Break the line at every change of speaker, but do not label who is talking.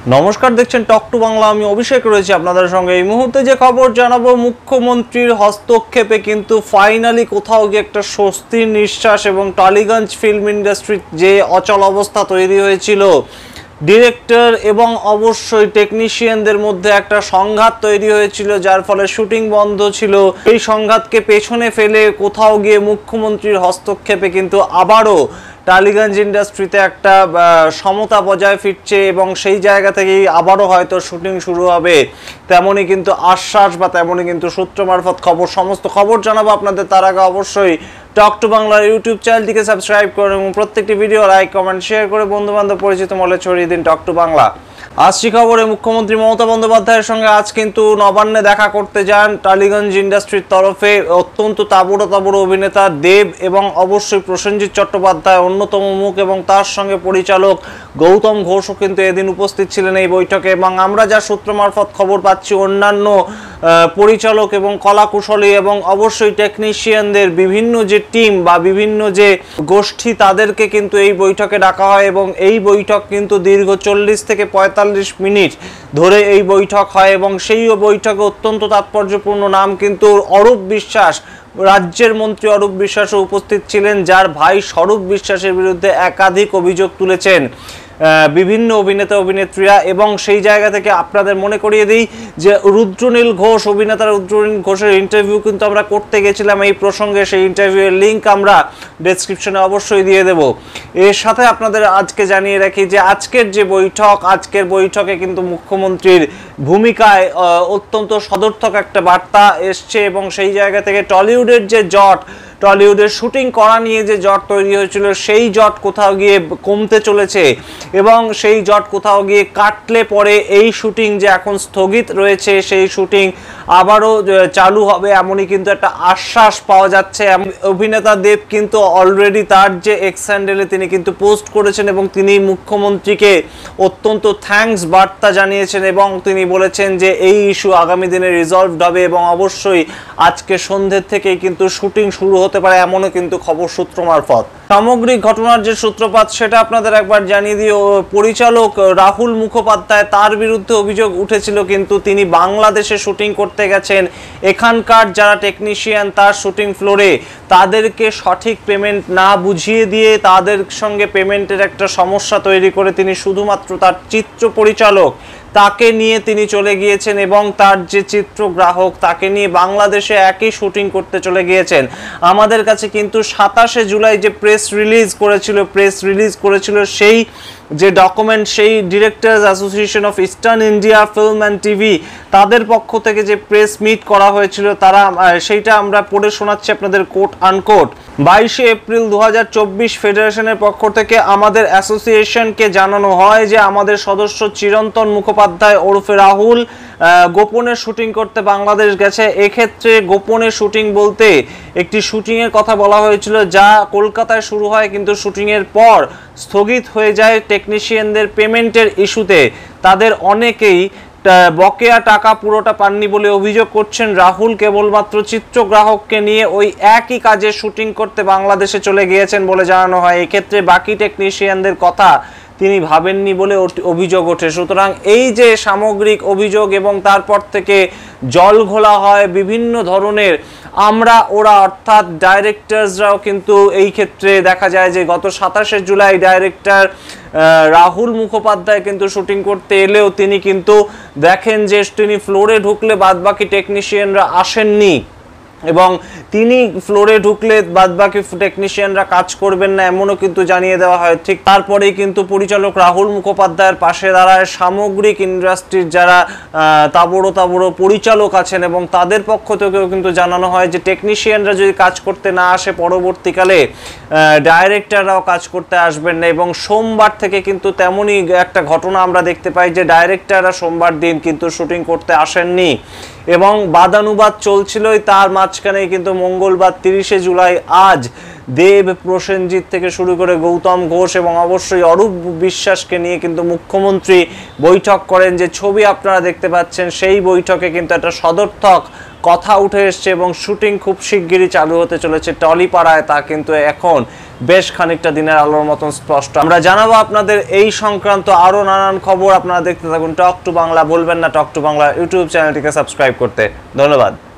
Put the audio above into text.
নমস্কার, দেখছেন talk to Bangla. আমি অভিষেক রয়েছি আপনাদের সঙ্গে। এই মুহূর্তে যে খবর জানাবো, মুখ্যমন্ত্রীর হস্তক্ষেপে কিন্তু ফাইনালি কোথাও গিয়ে একটা স্বস্তির নিঃশ্বাস এবং টালিগঞ্জ ফিল্ম ইন্ডাস্ট্রির যে অচল অবস্থা তৈরি হয়েছিল, ডিরেক্টর এবং অবশ্যই টেকনিশিয়ানদের মধ্যে একটা সংঘাত তৈরি হয়েছিল, যার ফলে শুটিং বন্ধ ছিল। এই সংঘাতকে পেছনে ফেলে কোথাও গিয়ে মুখ্যমন্ত্রীর হস্তক্ষেপে কিন্তু আবারও টালিগঞ্জ ইন্ডাস্ট্রিতে একটা সমতা বজায় ফিরছে এবং সেই জায়গা থেকেই আবারও হয়তো শুটিং শুরু হবে, তেমনই কিন্তু আশ্বাস বা তেমনই কিন্তু সূত্র মারফত খবর। সমস্ত খবর জানাবো আপনাদের। তার আগে অবশ্যই টক টু বাংলার ইউটিউব চ্যানেলটিকে সাবস্ক্রাইব করুন এবং প্রত্যেকটি ভিডিও লাইক, কমেন্ট, শেয়ার করে বন্ধু বান্ধব পরিচিত মহলে ছড়িয়ে দিন। Talk to Bangla. আসছি খবরে। মুখ্যমন্ত্রী মমতা বন্দ্যোপাধ্যায়ের সঙ্গে আজ কিন্তু নবান্নে দেখা করতে যান টালিগঞ্জ ইন্ডাস্ট্রির তরফে অত্যন্ত তাবড়ো অভিনেতা দেব এবং অবশ্যই প্রসেনজিৎ চট্টোপাধ্যায় অন্যতম মুখ, এবং তার সঙ্গে পরিচালক গৌতম ঘোষও কিন্তু এদিন উপস্থিত ছিলেন এই বৈঠকে। এবং আমরা যা সূত্র মারফত খবর পাচ্ছি, অন্যান্য পরিচালক এবং কলাকুশলী এবং অবশ্যই টেকনিশিয়ানদের বিভিন্ন যে টিম বা বিভিন্ন যে গোষ্ঠী, তাদেরকে কিন্তু এই বৈঠকে ডাকা হয় এবং এই বৈঠক কিন্তু দীর্ঘ 40 থেকে 45 মিনিট ধরে এই বৈঠক হয়। এবং সেই বৈঠকে অত্যন্ত তাৎপর্যপূর্ণ নাম কিন্তু অরূপ বিশ্বাস, রাজ্যের মন্ত্রী অরূপ বিশ্বাসও উপস্থিত ছিলেন, যার ভাই স্বরূপ বিশ্বাসের বিরুদ্ধে একাধিক অভিযোগ তুলেছেন বিভিন্ন অভিনেতা অভিনেত্রীরা। এবং সেই জায়গা থেকে আপনাদের মনে করিয়ে দিই যে রুদ্রনীল ঘোষ, অভিনেতা রুদ্রনীল ঘোষের ইন্টারভিউ কিন্তু আমরা করতে গেছিলাম এই প্রসঙ্গে। সেই ইন্টারভিউয়ের লিঙ্ক আমরা ডেসক্রিপশনে অবশ্যই দিয়ে দেব। এর সাথে আপনাদের আজকে জানিয়ে রাখি যে আজকের যে বৈঠক, আজকের বৈঠকে কিন্তু মুখ্যমন্ত্রীর ভূমিকায় অত্যন্ত সদর্থক একটা বার্তা এসছে এবং সেই জায়গা থেকে টলিউডের যে জট, টলিউডের শুটিং করা নিয়ে যে জট তৈরি হয়েছিল, সেই জট কোথাও গিয়ে কমতে চলেছে এবং সেই জট কোথাও গিয়ে কাটলে পরে এই শুটিং যে এখন স্থগিত রয়েছে, সেই শুটিং আবারও চালু হবে, এমনই কিন্তু একটা আশ্বাস পাওয়া যাচ্ছে। অভিনেতা দেব কিন্তু অলরেডি তার যে এক্স হ্যান্ডেলে তিনি কিন্তু পোস্ট করেছেন এবং তিনি মুখ্যমন্ত্রীকে অত্যন্ত থ্যাঙ্কস বার্তা জানিয়েছেন এবং তিনি বলেছেন যে এই ইস্যু আগামী দিনে রিজলভড হবে এবং অবশ্যই আজকে সন্ধ্যের থেকেই কিন্তু শুটিং শুরু হতে পারে, এমনও কিন্তু খবর সূত্র মারফত। সামগ্রিক ঘটনার যে সূত্রপাত সেটা আপনাদের একবার জানিয়ে দিয়ে, পরিচালক রাহুল মুখোপাধ্যায়, তার বিরুদ্ধে অভিযোগ উঠেছিল কিন্তু তিনি বাংলাদেশে শুটিং করতে গেছেন, এখানকার যারা টেকনিশিয়ান তার শুটিং ফ্লোরে তাদেরকে সঠিক পেমেন্ট না বুঝিয়ে দিয়ে তাদের সঙ্গে পেমেন্টের একটা সমস্যা তৈরি করে তিনি শুধুমাত্র তার চিত্র পরিচালক তাকে নিয়ে তিনি চলে গিয়েছেন এবং তার যে চিত্রগ্রাহক তাকে নিয়ে বাংলাদেশে একই শুটিং করতে চলে গিয়েছেন। আমাদের কাছে কিন্তু 27শে জুলাই যে প্রেস রিলিজ করেছিল সেই যে ডকুমেন্ট, সেই directors association of eastern India film and TV তাদের পক্ষ থেকে যে প্রেস মিট করা হয়েছিল, তারা সেইটা আমরা পড়ে শোনাচ্ছি আপনাদের কোট আনকোট। 22শে এপ্রিল 2024 ফেডারেশনের পক্ষ থেকে আমাদের অ্যাসোসিয়েশনকে জানানো হয় যে আমাদের সদস্য চিরন্তন মুখোপাধ্যায় ওরফে রাহুল গোপনে শুটিং করতে বাংলাদেশ গেছে। এক্ষেত্রে গোপনে শুটিং বলতে একটি শুটিংয়ের কথা বলা হয়েছিল যা কলকাতায় শুরু হয় কিন্তু শুটিংয়ের পর স্থগিত হয়ে যায় টেকনিশিয়ানদের পেমেন্টের ইস্যুতে। তাদের অনেকেই বকেয়া টাকা পুরোটা পাননি বলে অভিযোগ করছেন রাহুল কেবলমাত্র চিত্রগ্রাহককে নিয়ে ওই একই কাজে শুটিং করতে বাংলাদেশে চলে গিয়েছেন বলে জানানো হয়। এক্ষেত্রে বাকি টেকনিশিয়ানদের কথা তিনি ভাবেননি বলে অভিযোগ ওঠে। সুতরাং এই যে সামগ্রিক অভিযোগ এবং তারপর থেকে জল ঘোলা হয় বিভিন্ন ধরনের ওরা অর্থাৎ ডাইরেক্টরসরাও কিন্তু এই ক্ষেত্রে দেখা যায় যে গত 27শে জুলাই ডাইরেক্টর রাহুল মুখোপাধ্যায় কিন্তু শুটিং করতে এলেও তিনি কিন্তু দেখেন যে তিনি ফ্লোরে ঢুকলে বাদবাকি টেকনিশিয়ানরা আসেননি এবং তিনি ফ্লোরে ঢুকলে বাদবাকি টেকনিশিয়ানরা কাজ করবেন না, এমনও কিন্তু জানিয়ে দেওয়া হয়। ঠিক তারপরেই কিন্তু পরিচালক রাহুল মুখোপাধ্যায়ের পাশে দাঁড়ায় সামগ্রিক ইন্ডাস্ট্রির যারা তাবড়ো পরিচালক আছেন এবং তাদের পক্ষ থেকেও কিন্তু জানানো হয় যে টেকনিশিয়ানরা যদি কাজ করতে না আসে পরবর্তীকালে ডাইরেক্টররাও কাজ করতে আসবেন না। এবং সোমবার থেকে কিন্তু তেমনই একটা ঘটনা আমরা দেখতে পাই যে ডাইরেক্টররা সোমবার দিন কিন্তু শুটিং করতে আসেননি এবং বাদানুবাদ চলছিলই। তার মাঝখানেই কিন্তু মঙ্গলবার 30শে জুলাই আজ দেব প্রসেনজিৎ থেকে শুরু করে গৌতম ঘোষ এবং অবশ্যই অরূপ বিশ্বাসকে নিয়ে কিন্তু মুখ্যমন্ত্রী বৈঠক করেন। যে ছবি আপনারা দেখতে পাচ্ছেন সেই বৈঠকে কিন্তু একটা সদর্থক কথা উঠে এসছে এবং শুটিং খুব শিগগিরই চালু হতে চলেছে টলিপাড়ায়, তা কিন্তু এখন বেশ খানিকটা দিনের আলোর মতন স্পষ্ট। আমরা জানাবো আপনাদের এই সংক্রান্ত আরও নানান খবর। আপনারা দেখতে থাকুন টক টু বাংলা। বলবেন না টক টু বাংলা ইউটিউব চ্যানেলটিকে সাবস্ক্রাইব করতে। ধন্যবাদ।